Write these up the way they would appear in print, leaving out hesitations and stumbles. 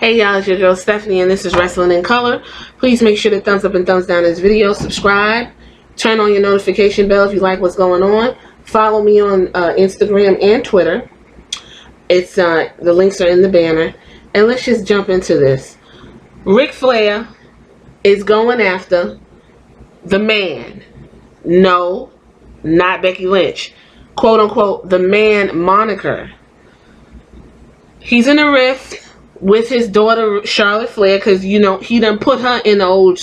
Hey y'all, it's your girl Stephanie and this is Wrestling in Color. Please make sure to thumbs up and thumbs down this video, subscribe, turn on your notification bell if you like what's going on. Follow me on Instagram and Twitter. It's the links are in the banner. And let's just jump into this. Ric Flair is going after the man. No, not Becky Lynch. Quote unquote, the man moniker. He's in a rift with his daughter Charlotte Flair, because you know he done put her in an old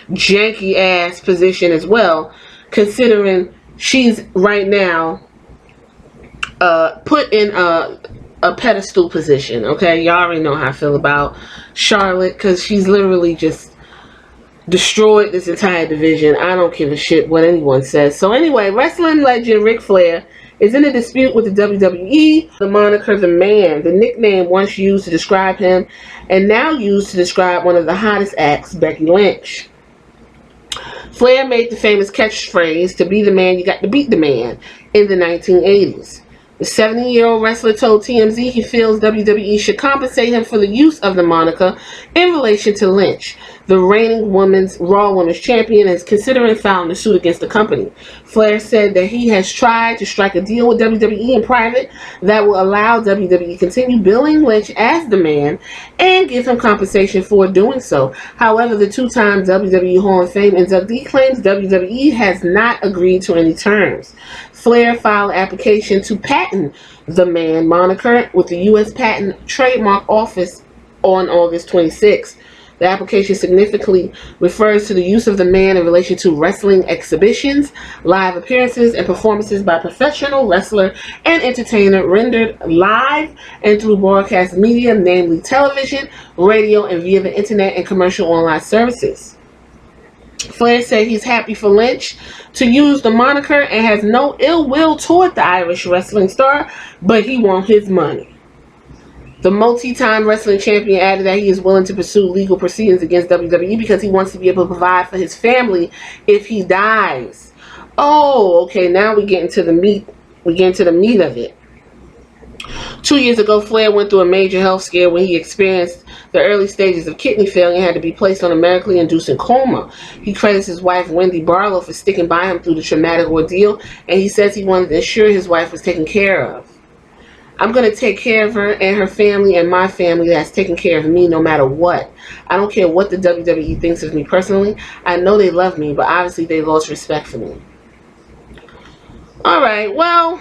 janky ass position as well, considering she's right now put in a pedestal position. Okay, y'all already know how I feel about Charlotte, because she's literally just destroyed this entire division. I don't give a shit what anyone says. So anyway, wrestling legend Ric Flair is in a dispute with the WWE. The moniker the man, the nickname once used to describe him and now used to describe one of the hottest acts, Becky Lynch. Flair made the famous catchphrase, "To be the man, you got to beat the man," in the 1980s. The 70-year-old wrestler told TMZ he feels WWE should compensate him for the use of the moniker in relation to Lynch. The reigning Raw Women's Champion is considering filing a suit against the company. Flair said that he has tried to strike a deal with WWE in private that will allow WWE to continue billing Lynch as the man and give him compensation for doing so. However, the two-time WWE Hall of Fame inductee claims WWE has not agreed to any terms. Flair filed an application to patent the man moniker with the U.S. Patent Trademark Office on August 26. The application significantly refers to the use of the man in relation to wrestling exhibitions, live appearances, and performances by professional wrestler and entertainer rendered live and through broadcast media, namely television, radio, and via the internet and commercial online services. Flair said he's happy for Lynch to use the moniker and has no ill will toward the Irish wrestling star, but he wants his money. The multi-time wrestling champion added that he is willing to pursue legal proceedings against WWE because he wants to be able to provide for his family if he dies. Oh, okay, now we get into the meat. We get into the meat of it. 2 years ago, Flair went through a major health scare when he experienced the early stages of kidney failure and had to be placed on a medically induced coma. He credits his wife, Wendy Barlow, for sticking by him through the traumatic ordeal, and he says he wanted to ensure his wife was taken care of. "I'm going to take care of her and her family and my family that's taking care of me no matter what. I don't care what the WWE thinks of me personally. I know they love me, but obviously they lost respect for me." Alright, well,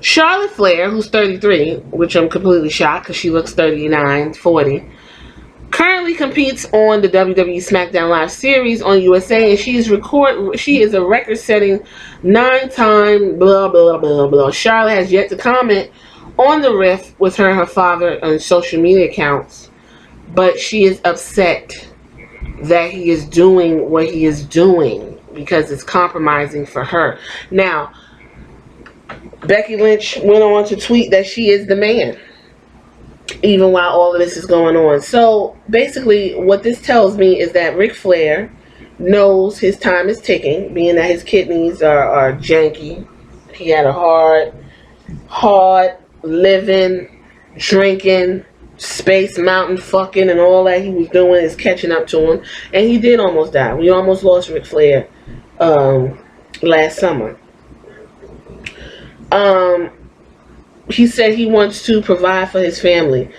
Charlotte Flair, who's 33, which I'm completely shocked because she looks 39, 40, currently competes on the WWE SmackDown Live series on USA, and she is a record-setting 9-time blah blah blah blah. Charlotte has yet to comment on the rift with her and her father on social media accounts, but she is upset that he is doing what he is doing because it's compromising for her. Now, Becky Lynch went on to tweet that she is the man, even while all of this is going on. So basically what this tells me is that Ric Flair knows his time is ticking, being that his kidneys are janky. He had a hard living, drinking, Space Mountain fucking, and all that he was doing is catching up to him, and he did almost die. We almost lost Ric Flair last summer. He said he wants to provide for his family.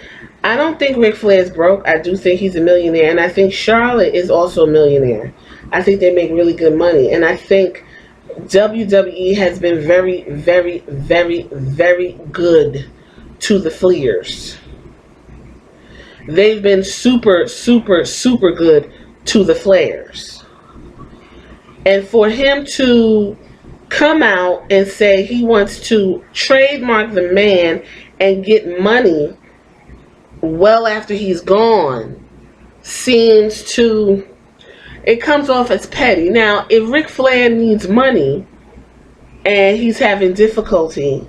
I don't think Ric Flair is broke. I do think he's a millionaire, and I think Charlotte is also a millionaire. I think they make really good money, and I think WWE has been very, very, very, very good to the Flairs. They've been super, super, super good to the Flairs. And for him to come out and say he wants to trademark the man and get money well after he's gone seems to, it comes off as petty. Now, if Ric Flair needs money and he's having difficulty,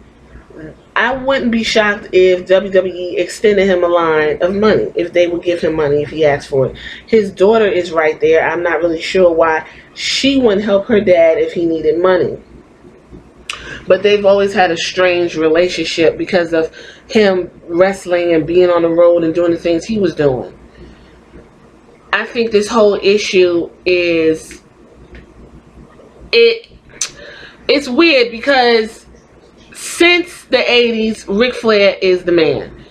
I wouldn't be shocked if WWE extended him a line of money, if they would give him money if he asked for it. His daughter is right there. I'm not really sure why she wouldn't help her dad if he needed money. but they've always had a strange relationship because of him wrestling and being on the road and doing the things he was doing. I think this whole issue is it's weird because since the 80s, Ric Flair is the man.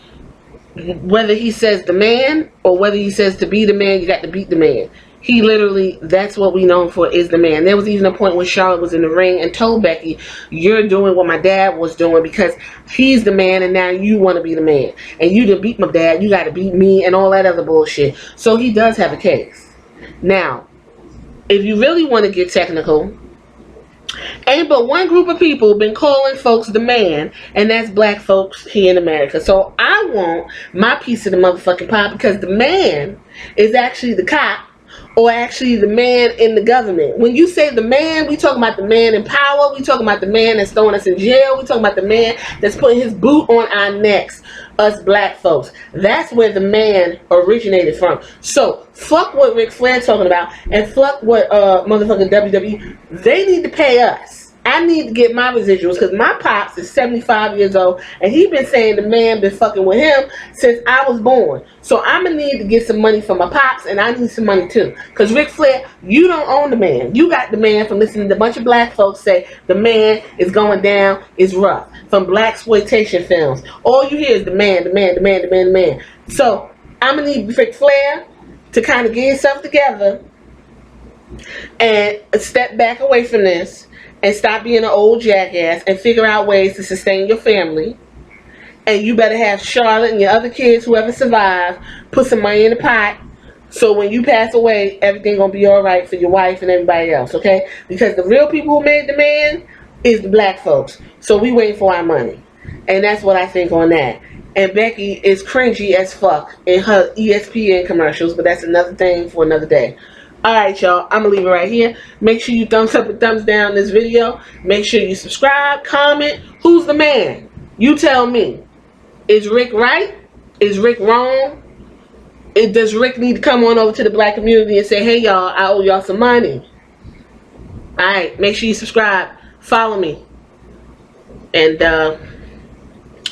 Whether he says the man or whether he says to be the man, you got to beat the man. He literally, that's what we know him for, is the man. There was even a point when Charlotte was in the ring and told Becky, you're doing what my dad was doing because he's the man and now you want to be the man. And you to beat my dad, you got to beat me and all that other bullshit. So he does have a case. Now, if you really want to get technical, ain't but one group of people been calling folks the man, and that's black folks here in America. So I want my piece of the motherfucking pie because the man is actually the cop or actually the man in the government. When you say the man, we talking about the man in power. We talking about the man that's throwing us in jail. We talking about the man that's putting his boot on our necks, us black folks. That's where the man originated from. So fuck what Ric Flair talking about and fuck what motherfucking WWE. They need to pay us. I need to get my residuals because my pops is 75 years old and he been saying the man been fucking with him since I was born. So I'm going to need to get some money from my pops and I need some money too. Because Ric Flair, you don't own the man. You got the man from listening to a bunch of black folks say the man is going down, is rough. From blaxploitation films. All you hear is the man, the man, the man, the man, the man. So I'm going to need Ric Flair to kind of get himself together and step back away from this. And stop being an old jackass and figure out ways to sustain your family. And you better have Charlotte and your other kids, whoever survive, put some money in the pot. So when you pass away, everything gonna be alright for your wife and everybody else, okay? Because the real people who made the man is the black folks. So we waiting for our money. And that's what I think on that. And Becky is cringy as fuck in her ESPN commercials, but that's another thing for another day. Alright, y'all, I'm going to leave it right here. Make sure you thumbs up and thumbs down this video. Make sure you subscribe, comment. Who's the man? You tell me. Is Rick right? Is Rick wrong? Does Rick need to come on over to the black community and say, hey, y'all, I owe y'all some money? Alright, make sure you subscribe. Follow me. And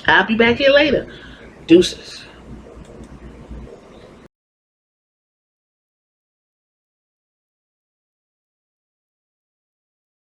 I'll be back here later. Deuces.